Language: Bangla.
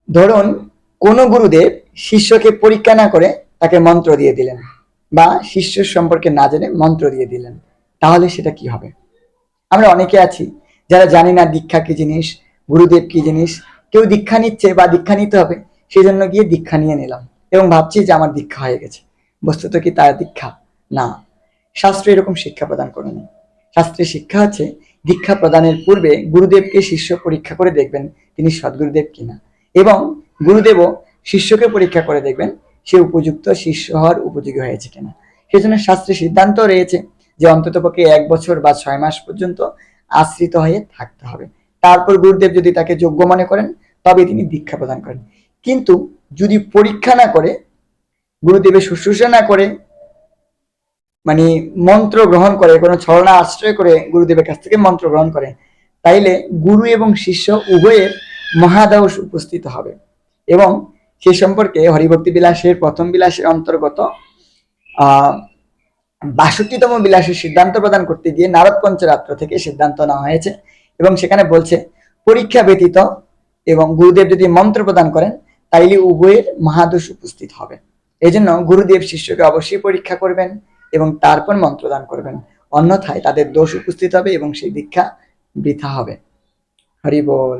ধরুন কোনো গুরুদেব শিষ্যকে পরীক্ষা না করে তাকে মন্ত্র দিয়ে দিলেন, বা শিষ্য সম্পর্কে না জেনে মন্ত্র দিয়ে দিলেন, তাহলে সেটা কি হবে? আমরা অনেকে আছি যারা জানি না দীক্ষা কি জিনিস, গুরুদেব কি জিনিস। কেউ দীক্ষা নিচ্ছে বা দীক্ষা নিতে হবে, সেই জন্য গিয়ে দীক্ষা নিয়ে নিলাম এবং ভাবছি যে আমার দীক্ষা হয়ে গেছে। বস্তুত কি তার দীক্ষা না। শাস্ত্র এরকম শিক্ষা প্রদান করেনি। শাস্ত্রের শিক্ষা হচ্ছে দীক্ষা প্রদানের পূর্বে গুরুদেবকে শিষ্য পরীক্ষা করে দেখবেন তিনি সদ্গুরুদেব কিনা, এবং গুরুদেবও শিষ্যকে পরীক্ষা করে দেখবেন সে উপযুক্ত শিষ্য হওয়ার উপযোগী হয়েছে কিনা। সেজন্য শাস্ত্রে সিদ্ধান্ত রয়েছে যে অন্ততপক্ষে 1 বছর বা 6 মাস পর্যন্ত আশ্রিত হয়ে থাকতে হবে। তারপর গুরুদেব যদি তাকে যোগ্য মনে করেন তবে তিনি দীক্ষা প্রদান করেন। কিন্তু যদি পরীক্ষা না করে, গুরুদেবের শুশ্রূষা না করে, মানে মন্ত্র গ্রহণ করে, কোনো ছলনা আশ্রয় করে গুরুদেবের কাছ থেকে মন্ত্র গ্রহণ করে, তাইলে গুরু এবং শিষ্য উভয়ের মহাদোষ উপস্থিত হবে। এবং সে সম্পর্কে হরিভক্তি বিলাসের প্রথম বিলাসের অন্তর্গত ৬২তম বিলাসের সিদ্ধান্ত প্রদান করতে গিয়ে নারদ পঞ্চরাত্র থেকে সিদ্ধান্ত নেওয়া হয়েছে, এবং সেখানে বলছে পরীক্ষা ব্যতীত এবং গুরুদেব যদি মন্ত্র প্রদান করেন তাইলে উভয়ের মহাদোষ উপস্থিত হবে। এই জন্য গুরুদেব শিষ্যকে অবশ্যই পরীক্ষা করবেন এবং তারপর মন্ত্রদান করবেন, অন্যথায় তাদের দোষ উপস্থিত হবে এবং সেই দীক্ষা বৃথা হবে। হরি বল।